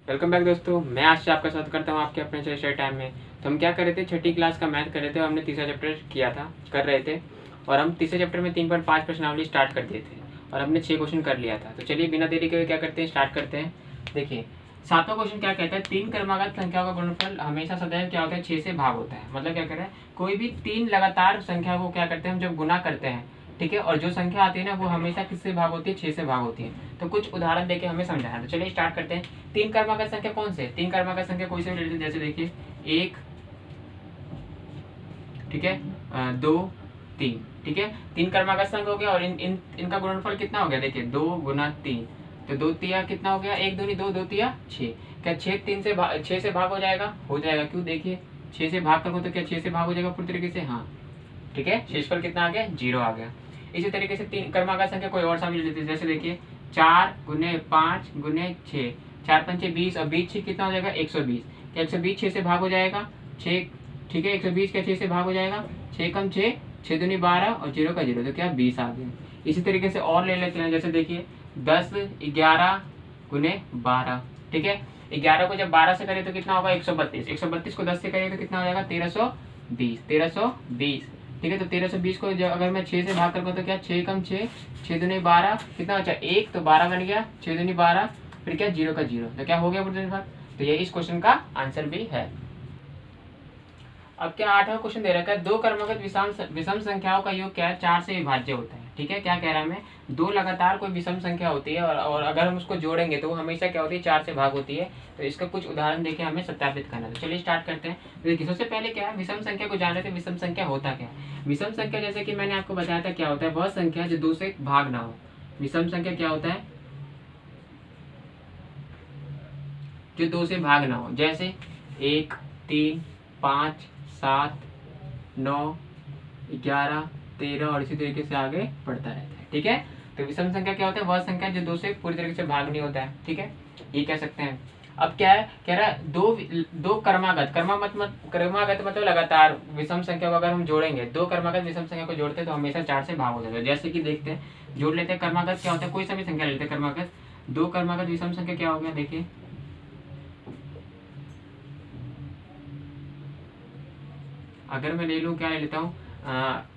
Welcome back दोस्तों, मैं आज से आपका स्वागत करता हूं आपके अपने स्टडी टाइम में। तो हम क्या कर रहे थे, छठी क्लास का मैथ कर रहे थे और हमने तीसरा चैप्टर किया था कर रहे थे। और हम तीसरे चैप्टर में 3.5 प्रश्नावली स्टार्ट कर दिए थे और हमने 6 क्वेश्चन कर लिया था। तो चलिए बिना देरी के क्या करते हैं, स्टार्ट करते हैं। देखिए, 7वां क्वेश्चन क्या कहता है, 3 क्रमागत संख्याओं का गुणनफल हमेशा सदैव क्या होता है, 6 से भाग होता है। मतलब क्या कर रहा है, कोई भी 3 लगातार संख्या को क्या करते हैं हम जब गुना करते हैं, ठीक है, और जो संख्या आती है ना वो हमेशा किससे भाग होती है, 6 से भाग होती है। तो कुछ उदाहरण देके हमें समझाना। तो चलिए स्टार्ट करते हैं। 3 क्रमागत संख्या कौन से, 3 क्रमागत संख्या कोई से भी ले लेते हैं। जैसे देखिए 1, ठीक है, 2, 3, ठीक है, 3 क्रमागत संख्या हो गया। और इनका गुणनफल कितना हो गया, देखिए 2 गुना 3, तो 2 तिया कितना हो गया, 1 दूनी 2, 2 तिया 6। क्या 6 6 से भाग हो जाएगा, हो जाएगा। क्यों, देखिए 6 से भाग करो तो क्या 6 से भाग हो जाएगा पूरी तरीके से, हाँ, ठीक है। शेषफल कितना आ गया, 0 आ गया। इसी तरीके से 3 क्रमागत संख्या कोई और सा भी ले लेते हैं। जैसे देखिए 4 गुने 5 गुने 6, 4 पंचे 20 और 20 6 कितना हो जाएगा, 120। क्या 120 6 से भाग हो जाएगा, 6, ठीक है, 120 क्या 6 से भाग हो जाएगा, 6 कम 6, 6 दूनी 12 और 0 का 0, तो क्या 20 आ गया। इसी तरीके से और ले लेते हैं। जैसे देखिए 10 11 गुने 12, ठीक है, 11 को जब 12 से करें तो कितना होगा, 132, 132 को 10 से करें तो कितना हो जाएगा, 1320, 1320, ठीक है। तो 1320 को अगर मैं 6 से भाग करूँगा तो क्या 6 कम 6, 6 दूनी 12, कितना बचा 1, तो 12 बन गया, 6 दूनी 12, फिर क्या 0 का 0, तो क्या हो गया पूरे भाग। तो ये इस क्वेश्चन का आंसर भी है। अब क्या 8वां क्वेश्चन दे रखा है, 2 क्रमागत विषम संख्याओं का योग क्या है, 4 से विभाज्य होता है। ठीक है, क्या कह रहा है हमें, 2 लगातार कोई विषम संख्या होती है और अगर हम उसको जोड़ेंगे तो वो हमेशा क्या होती है, 4 से भाग होती है। तो इसका कुछ उदाहरण देके हमें सत्यापित करना है। तो चलिए स्टार्ट करते हैं। देखिए सबसे पहले क्या है, विषम संख्या को जान रहे थे। विषम संख्या होता क्या है, विषम संख्या जैसे कि मैंने आपको बताया था क्या होता है, वह संख्या जो 2 से भाग ना हो। विषम संख्या क्या होता है, जो 2 से भाग ना हो। जैसे 1, 3, 5, 7, 9, 11, 13 और इसी तरीके से आगे बढ़ता रहता है। ठीक है, तो विषम संख्या क्या होता है, वह संख्या जो 2 से पूरी तरीके से भाग नहीं होता है। ठीक है, ये कह सकते हैं। अब क्या है, कह रहा है दो क्रमागत, क्रमागत मतलब लगातार विषम संख्या को अगर हम जोड़ेंगे, 2 क्रमागत विषम संख्या को जोड़ते हैं तो हमेशा 4 से भाग हो जाता है। जैसे कि देखते हैं, जोड़ लेते हैं। क्रमागत क्या होता है, कोई सा भी संख्या ले लेते हैं क्रमागत। 2 क्रमागत विषम संख्या क्या हो गया, देखिए अगर मैं ले लूँ, क्या ले लेता हूँ,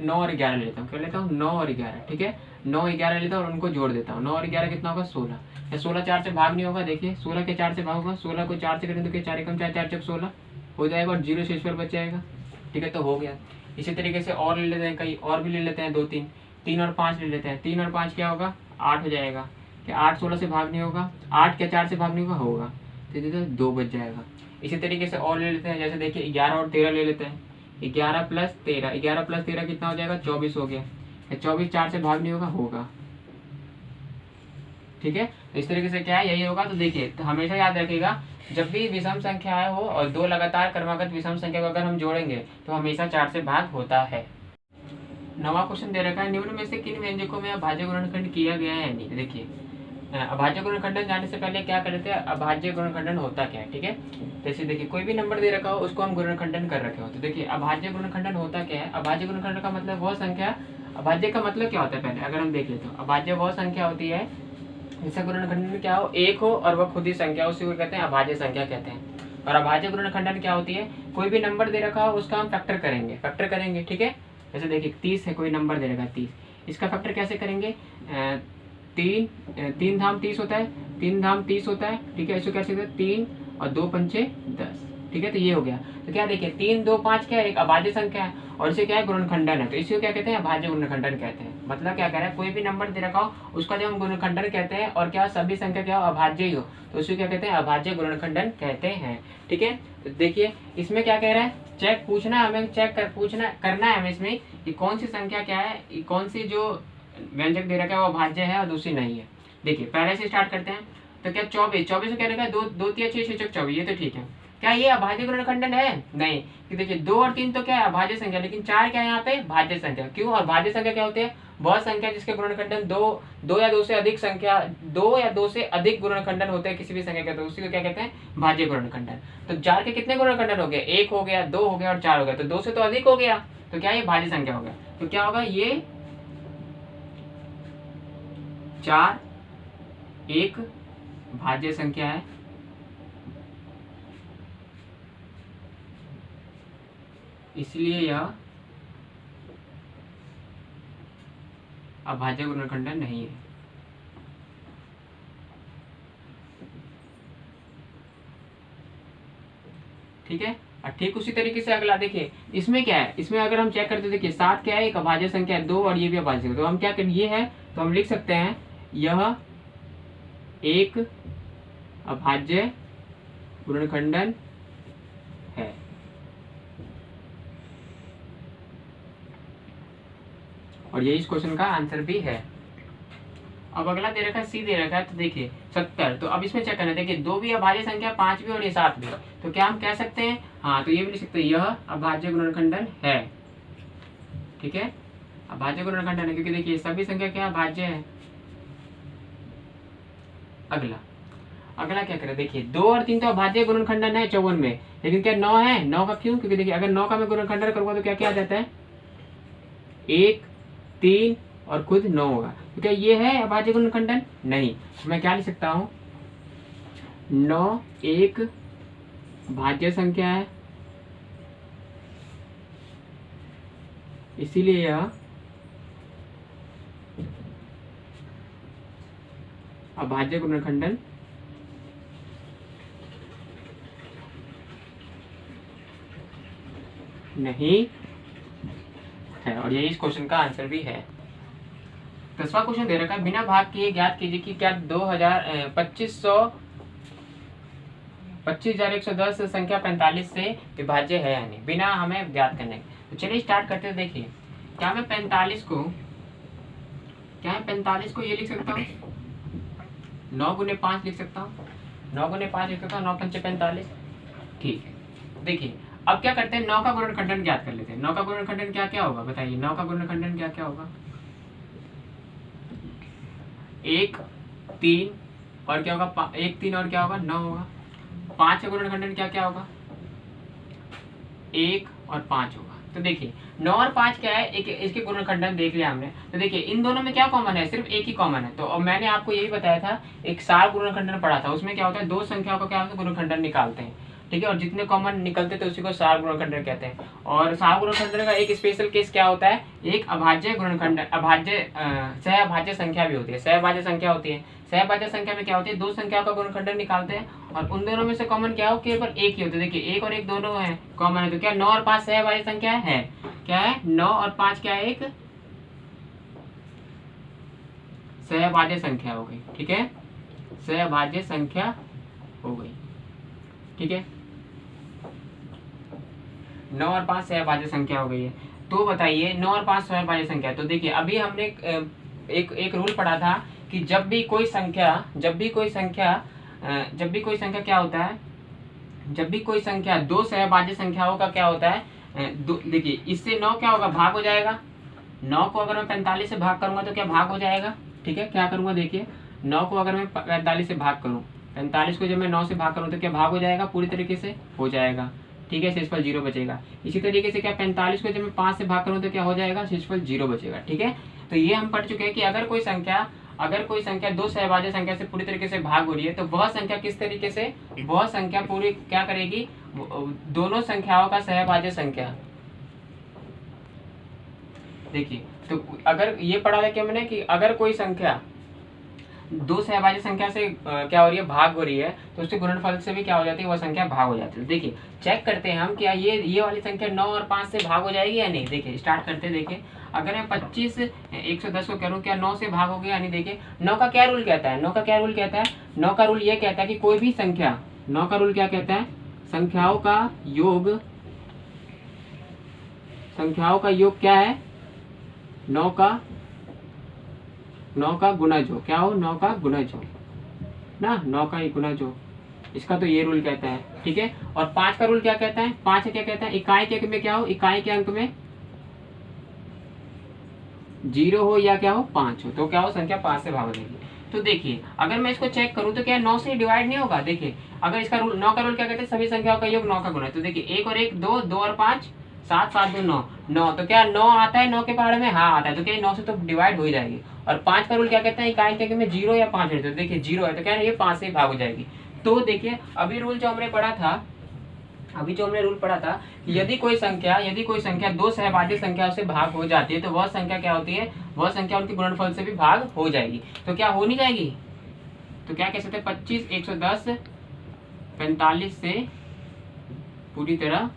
9 और 11 ले लेता हूँ। क्या लेता हूँ, 9 और 11, ठीक है, 9 11 लेता हूँ और उनको जोड़ देता हूँ। 9 और 11 कितना होगा, 16। या 16 4 से भाग नहीं होगा, देखिए 16 के 4 से भाग होगा। 16 को 4 से करें तो क्या 4 कम 4, 4 जब 16 हो जाएगा और 0 शेष पर बच जाएगा। ठीक है, तो हो गया। इसी तरीके से और ले लेते हैं, कहीं और भी ले लेते हैं, 2 3, 3 और 5 ले लेते हैं। 3 और 5 क्या होगा, 8 हो जाएगा। क्या 8 16 से भाग नहीं होगा, 8 क्या 4 से भाग नहीं होगा, होगा, तो 2 बच जाएगा। इसी तरीके से और ले लेते हैं। जैसे देखिए 11 और 13 ले लेते हैं। 11 प्लस 13, 11 प्लस 13 कितना हो जाएगा, 24 हो गया। 24 4 से भाग नहीं होगा, होगा। ठीक है, तो इस तरीके से क्या है, यही होगा। तो देखिए, तो हमेशा याद रखिएगा, जब भी विषम संख्याएं हो और 2 लगातार क्रमागत विषम संख्या को अगर हम जोड़ेंगे तो हमेशा 4 से भाग होता है। 9वां क्वेश्चन दे रखा है, निम्न में से किन व्यंजकों में अभाज्य गुणनखंड किया गया है नहीं। देखिए अभाज्य गुणनखंडन जाने से पहले क्या करते हैं, अभाज्य गुणनखंडन होता क्या है। ठीक है, जैसे देखिए कोई भी नंबर दे रखा हो उसको हम गुणनखंडन कर रखे हो। तो देखिए अभाज्य गुणनखंडन होता क्या है, अभाज्य गुणनखंडन का मतलब वह संख्या, अभाज्य का मतलब क्या होता है पहले अगर हम देख लेते हो, अभाज्य वह संख्या होती है जिसका गुणनखंडन क्या हो, एक हो और वह खुद ही संख्या, उसी को कहते हैं अभाज्य संख्या कहते हैं। और अभाज्य गुणनखंडन क्या होती है, कोई भी नंबर दे रखा हो उसका हम फैक्टर करेंगे। ठीक है, जैसे देखिए 30 है, कोई नंबर दे रखा है 30, इसका फैक्टर कैसे करेंगे, 3 धाम 30 होता है, 3 धाम 30 होता है। ठीक है, इसको कैसे करते हैं, 3 और 2 पंचे 10। ठीक है, तो ये हो गया। तो क्या देखिए 3 2 5 क्या है, एक अभाज्य संख्या है और इसे क्या है, गुणनखंडन है। तो इसी को क्या कहते हैं, अभाज्य गुणनखंडन कहते हैं। मतलब क्या कह रहा है, कोई भी नंबर दे रखा हो उसका जब हम गुणनखंडन कहते हैं और क्या सभी संख्या क्या हो, अभाज्य ही हो, तो उसे क्या कहते हैं, अभाज्य गुणनखंडन कहते हैं। ठीक है, तो देखिए इसमें क्या कह रहा है, चेक पूछना है हमें, करना है हमें इसमें कि कौन सी संख्या क्या है, कौन सी जो व्यंजक दे रखा है वो अभाज्य है और दूसरी नहीं है। देखिए पहले से स्टार्ट करते हैं। तो क्या 24 को क्या रखा है, 2 2 3 6 6 24, ये तो ठीक है। क्या ये अभाज्य गुणनखंडन है, नहीं। कि देखिए 2 और 3 तो क्या है, अभाज्य संख्या, लेकिन 4 क्या है यहाँ पे, भाज्य संख्या। क्यों, और भाज्य संख्या क्या होती है, वह संख्या जिसके गुणनखंडन 2 या 2 से अधिक संख्या, 2 या 2 से अधिक गुणनखंडन होते हैं किसी भी संख्या के, तो उसी को क्या कहते हैं, भाज्य गुणनखंडन। तो 4 के कितने गुणनखंडन हो गए, 1 हो गया, 2 हो गया और 4 हो गया, तो 2 से तो अधिक हो गया, तो क्या ये भाज्य संख्या हो गया। तो क्या होगा, ये 4 एक भाज्य संख्या है इसलिए यह अभाज्य गुणनखंडन नहीं है। ठीक है। और ठीक उसी तरीके से अगला देखिए, इसमें क्या है, इसमें अगर हम चेक करते देखिए 7 क्या है, एक अभाज्य संख्या है 2 और ये भी अभाज्य संख्या, तो हम क्या करें, ये है तो हम लिख सकते हैं यह एक अभाज्य गुणनखंडन है। और ये इस क्वेश्चन का आंसर भी है। अब अगला दे रखा है सी दे रखा है, तो देखिए 70, तो अब इसमें चेक करना है, देखिए 2 भी अभाज्य संख्या, 5 भी और ये 7 भी, तो क्या हम कह सकते हैं, हाँ तो ये भी लिख सकते हैं यह अभाज्य गुणनखंडन है। ठीक है, अभाज्य गुणनखंडन है क्योंकि देखिए सभी संख्या क्या अभाज्य है। अगला क्या करें, देखिए 2 और 3 तो अभाज्य गुणनखंडन है 54 में, लेकिन क्या 9 है, 9 का क्यों, क्योंकि देखिए अगर 9 का मैं गुणनखंडन करूंगा तो क्या क्या आ जाता है, 1 3 और खुद 9 होगा, तो क्या ये है अभाज्य गुणनखंडन, नहीं। तो मैं क्या लिख सकता हूँ, 9 एक भाज्य संख्या है, इसीलिए यह अभाज्य गुणनखंडन नहीं है। और यही इस क्वेश्चन का आंसर भी है। 10वां क्वेश्चन दे रखा है, बिना भाग किए ज्ञात कीजिए कि क्या 25,110 संख्या 45 से विभाज्य है या नहीं, बिना हमें ज्ञात करने। तो चलिए स्टार्ट करते हैं। देखिए क्या मैं 45 को ये लिख सकता हूँ, 9 गुने 5 लिख सकता हूँ, 9 गुने 5 लिख सकता हूँ, 9 पंचे 45। ठीक है, देखिए अब क्या करते हैं, 9 का गुणनखंडन ज्ञात कर लेते हैं। 9 का गुणनखंडन क्या क्या होगा बताइए, 9 का गुणनखंडन क्या क्या होगा, 1 3 और क्या होगा, 1 3 और क्या होगा 9 होगा। 5 का गुणनखंडन क्या क्या होगा, 1 और 5 होगा। तो देखिए 9 और 5 क्या है, एक इसके गुणनखंडन देख लिया हमने। तो देखिए इन दोनों में क्या कॉमन है, सिर्फ एक ही कॉमन है। तो अब मैंने आपको यही बताया था, एक सार गुणनखंडन पढ़ा था, उसमें क्या होता है, दो संख्याओं का क्या होता है गुणनखंडन निकालते हैं। ठीक है, और जितने कॉमन निकलते थे उसी को सार गुणनखंडन कहते हैं। और सार गुणनखंडन का एक स्पेशल केस क्या होता है, एक अभाज्य गुणनखंडन, सहअभाज्य संख्या भी होती है, सहअभाज्य संख्या होती है। सहअभाज्य संख्या में क्या होती है, दो संख्याओं का गुणनखंडन निकालते हैं और उन दोनों में से कॉमन क्या हो, केवल एक ही होता है। देखिए 1 और 1 दोनों है कॉमन है, तो क्या 9 और 5 सहअभाज्य संख्या है, क्या है 9 और 5 क्या है, एक सहअभाज्य संख्या हो गई। ठीक है, सहअभाज्य संख्या हो गई। ठीक है, 9 और 5 सहअभाज्य संख्या हो गई है। तो बताइए 9 और 5 सहअभाज्य संख्या, तो देखिए अभी हमने एक रूल पढ़ा था कि जब भी कोई संख्या क्या होता है, जब भी कोई संख्या दो सहअभाज्य संख्याओं का क्या होता है, देखिए इससे 9 क्या होगा, भाग हो जाएगा। 9 को अगर मैं 45 से भाग करूंगा तो क्या भाग हो जाएगा। ठीक है, क्या करूंगा, देखिए 9 को अगर मैं 45 से भाग करूं, 45 को जब मैं 9 से भाग करूं तो क्या भाग हो जाएगा, पूरी तरीके से हो जाएगा। ठीक है, शेषफल 0 बचेगा। इसी तरीके से क्या 45 को जब मैं 5 से भाग करूं तो क्या हो जाएगा, शेषफल 0 बचेगा। ठीक है, तो ये हम पढ़ चुके हैं कि अगर कोई संख्या दो सहअभाज्य संख्या से पूरी तरीके से भाग हो रही है तो वह संख्या किस तरीके से, वह संख्या पूरी क्या करेगी, दोनों संख्याओं का सहअभाज्य संख्या। देखिए तो अगर ये पढ़ा है क्या मैंने कि अगर कोई संख्या दो सहअभाज्य संख्या से क्या हो रही है, भाग हो रही है, तो उसके गुणनफल से भी क्या हो जाती है, वह संख्या भाग हो जाती है। देखिए चेक करते हैं हम क्या ये वाली संख्या 9 और 5 से भाग हो जाएगी या नहीं। देखिए स्टार्ट करते हैं। देखिए अगर मैं 25 110 को करूँ, क्या 9 से भाग हो गया या नहीं। देखिए 9 का क्या रूल कहता है, 9 का क्या रूल कहता है, 9 का रूल ये कहता है कि कोई भी संख्या, 9 का रूल क्या कहता है, संख्याओं का योग क्या है, 9 का गुणज हो, क्या हो, 9 का गुणज हो ना, 9 का ही गुणज हो, इसका तो ये रूल कहता है। ठीक है, और 5 का रूल क्या कहता है, 5 क्या कहता है, इकाई के अंक में क्या हो, इकाई के अंक में 0 हो या क्या हो 5 हो, तो क्या हो, संख्या 5 से भाग हो जाएगी। तो देखिए अगर मैं इसको चेक करूं तो क्या 9 से डिवाइड नहीं होगा। देखिए अगर इसका रूल 9 का रूल क्या कहते हैं, सभी संख्याओं का योग 9 का गुणज। तो देखिए 1 और 1 2, 2 और 5 7, 7 2 9, 9, तो क्या 9 आता है 9 के पहाड़ में, हाँ आता है, तो क्या 9 से तो डिवाइड हो ही जाएगी। और 5 का रूल क्या कहता है, इकाई के अंक में 0 या 5 है, तो देखिए 0 है तो क्या ये 5 से भाग हो जाएगी। तो देखिए अभी रूल जो हमने पढ़ा था, अभी जो हमने रूल पढ़ा था कि यदि कोई संख्या दो सहभाज्य संख्याओं से भाग हो जाती है तो वह संख्या क्या होती है, वह संख्या उनके गुणनफल से भी भाग हो जाएगी। तो क्या हो नहीं जाएगी, तो क्या कह सकते हैं 25, 110, 45 से पूरी तरह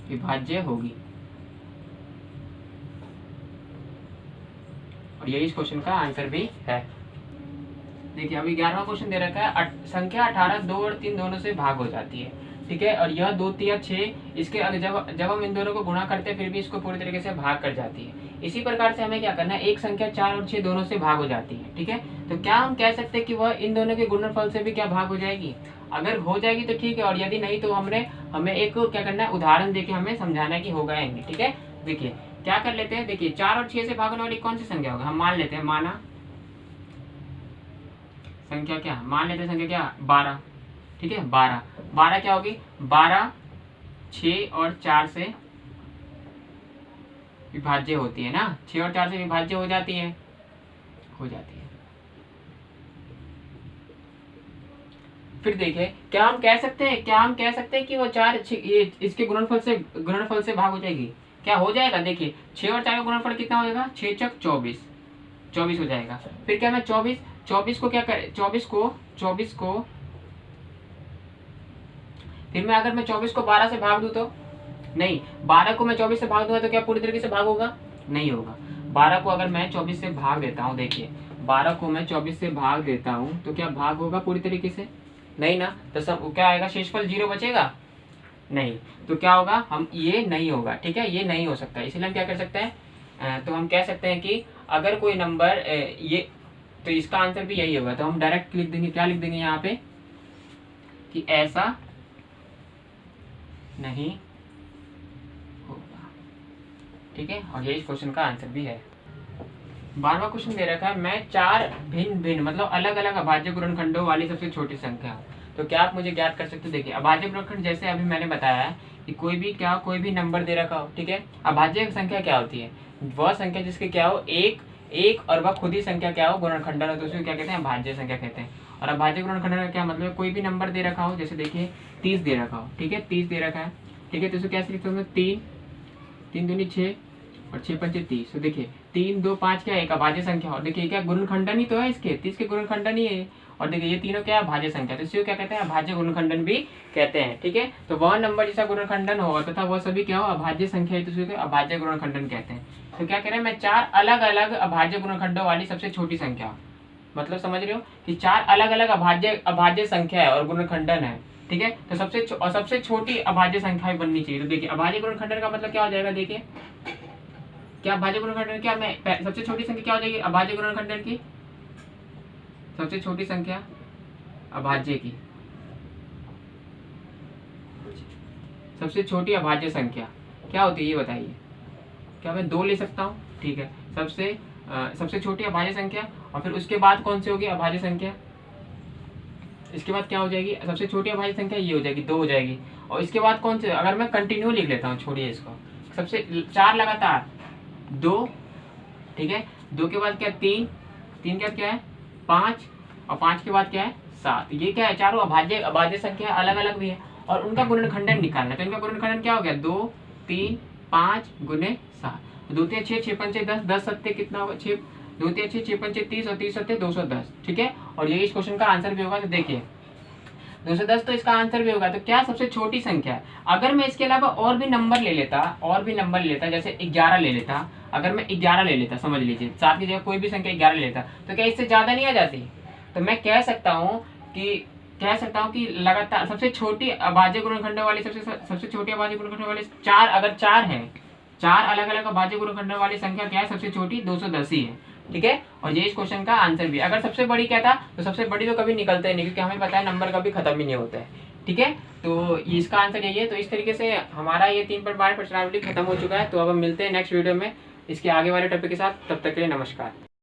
विभाज्य होगी। और यही इस क्वेश्चन का आंसर भी है। देखिए अभी 11वां क्वेश्चन दे रखा है संख्या 18 2 और 3 दोनों से भाग हो जाती है, ठीक है, और यह 2 3 6 इसके जब हम इन दोनों को गुणा करते हैं फिर भी इसको पूरी तरीके से भाग कर जाती है। इसी प्रकार से हमें क्या करना है, एक संख्या 4 और 6 दोनों से भाग हो जाती है, ठीक है, तो क्या हम कह सकते हैं कि वह इन दोनों के गुणनफल से भी क्या भाग हो जाएगी। अगर हो जाएगी तो ठीक है, और यदि नहीं तो हमें एक क्या करना है, उदाहरण देके हमें समझाना है कि होगा या नहीं, ठीक है। देखिए क्या कर लेते हैं, देखिए 4 और 6 से भागने वाली कौन सी संख्या होगा, हम मान लेते हैं, मान लेते हैं संख्या क्या 12, ठीक है, 12 क्या होगी, 12 6 और 4 से विभाज्य होती है ना, 6 और 4 से विभाज्य हो जाती है। फिर देखिए क्या हम कह सकते हैं कि वो 4 ये इसके गुणनफल से भाग हो जाएगी, क्या हो जाएगा। देखिए 6 और 4 का गुणनफल कितना हो जाएगा, 6 × 24 हो जाएगा। फिर क्या मैं 24 को क्या कर 24 को फिर मैं अगर मैं 24 को 12 से भाग दूं तो नहीं, 12 को मैं 24 से भाग दूंगा तो क्या पूरी तरीके से भाग होगा, नहीं होगा। 12 को अगर मैं 24 से भाग देता हूँ, देखिए 12 को मैं 24 से भाग देता हूँ तो क्या भाग होगा पूरी तरीके से, नहीं ना, तो सब क्या आएगा, शेषफल 0 बचेगा, नहीं, तो क्या होगा, हम ये नहीं होगा, ठीक है, ये नहीं हो सकता। इसलिए हम क्या कर सकते हैं, तो हम कह सकते हैं कि अगर कोई नंबर ये, तो इसका आंसर भी यही होगा। तो हम डायरेक्ट लिख देंगे, क्या लिख देंगे यहाँ पे कि ऐसा नहीं होगा, ठीक है, और ये इस क्वेश्चन का आंसर भी है। 12वां क्वेश्चन दे रखा है, मैं 4 भिन्न मतलब अलग अलग अभाज्य गुणनखंडों वाली सबसे छोटी संख्या, तो क्या आप मुझे ज्ञात कर सकते हो। देखिए अभाज्य गुणनखंड जैसे अभी मैंने बताया है कि कोई भी नंबर दे रखा हो, ठीक है। अभाज्य संख्या क्या होती है, वह संख्या जिसके क्या हो एक और वह खुद ही संख्या क्या हो गुणनखंडन हो, तो उसको क्या कहते हैं, अभाज्य संख्या कहते हैं। और अभाज्य गुणनखंडन का क्या मतलब, कोई भी नंबर दे रखा हो, जैसे देखिए 30 दे रखा हो, ठीक है, 30 दे रखा है, ठीक है, तो उसको कैसे लिखते हो, 3 दूनी 6 और 6 पंचे 30। तो देखिए 3 2 5 क्या है, एक अभाज्य संख्या, और देखिए क्या गुणनखंडन ही तो है इसके, 30 के गुणनखंडन ही है, और देखिए ये तीनों क्या है, अभाज्य संख्या, तो इसको क्या कहते हैं, अभाज्य गुणनखंडन भी कहते हैं, ठीक है। तो वह नंबर जिसका गुणनखंडन होगा तथा वह सभी क्या हो, अभाज्य संख्या है, तो उसको अभाज्य गुणनखंडन कहते हैं। तो क्या कह रहे हैं, मैं 4 अलग अलग अभाज्य गुणनखंडों वाली सबसे छोटी संख्या, मतलब समझ रहे हो कि 4 अलग अलग अभाज्य संख्या है और गुणनखंडन है, ठीक है, तो सबसे छोटी अभाज्य संख्या बननी चाहिए। तो देखिए अभाज्य गुणनखंडन का मतलब क्या हो जाएगा, देखिए क्या अभाज्य गुणनखंडन, क्या मैं सबसे छोटी संख्या क्या हो जाएगी अभाज्य गुणनखंडन की, सबसे छोटी संख्या अभाज्य की, सबसे छोटी अभाज्य संख्या क्या होती है ये बताइए, क्या मैं 2 ले सकता हूँ, ठीक है, सबसे छोटी अभाज्य संख्या, और फिर उसके बाद कौन सी होगी अभाज्य संख्या, इसके बाद क्या हो जाएगी, सबसे छोटी अभाज्य संख्या ये हो जाएगी, 2 हो जाएगी, और इसके बाद कौन से, अगर मैं कंटिन्यू लिख लेता हूँ, छोड़िए इसको, सबसे 4 लगातार 2, ठीक है, 2 के बाद क्या 3 के बाद क्या है 5, और 5 के बाद क्या है 7, ये क्या है, चारों अभाज्य संख्या अलग अलग भी है, और उनका गुणनखंडन निकालना, तो इनका गुणनखंडन क्या हो गया, 2 3 5 गुने 7, 2 3 6 6 पंचे 10, 10 सत्ते कितना होगा 6, 2 3 6 6 पंचे 30 और 30 सत्ते 210, ठीक है, और यही इस क्वेश्चन का आंसर भी होगा। तो देखिए 210 तो इसका आंसर भी होगा, तो क्या सबसे छोटी संख्या है। अगर मैं इसके अलावा और भी नंबर ले लेता जैसे 11 ले लेता, अगर मैं 11 ले लेता, समझ लीजिए 7 की जगह कोई भी संख्या 11 ले लेता, तो क्या इससे ज्यादा नहीं आ जाती। तो मैं कह सकता हूँ कि लगातार सबसे छोटी अभाज्य गुणनखंडों वाली सबसे छोटी अभाज्य गुणनखंडों वाली 4, अगर 4 है, 4 अलग अलग अभाज्य गुणनखंडों वाली संख्या क्या है, सबसे छोटी 210 ही है, ठीक है, और ये इस क्वेश्चन का आंसर भी। अगर सबसे बड़ी क्या था, तो सबसे बड़ी तो कभी निकलता ही नहीं, क्योंकि हमें पता है नंबर कभी खत्म ही नहीं होता है, ठीक है, तो इसका आंसर यही है। तो इस तरीके से हमारा ये 3 पर 12 पर्सनालिटी खत्म हो चुका है। तो अब हम मिलते हैं नेक्स्ट वीडियो में इसके आगे वाले टॉपिक के साथ, तब तक के लिए नमस्कार।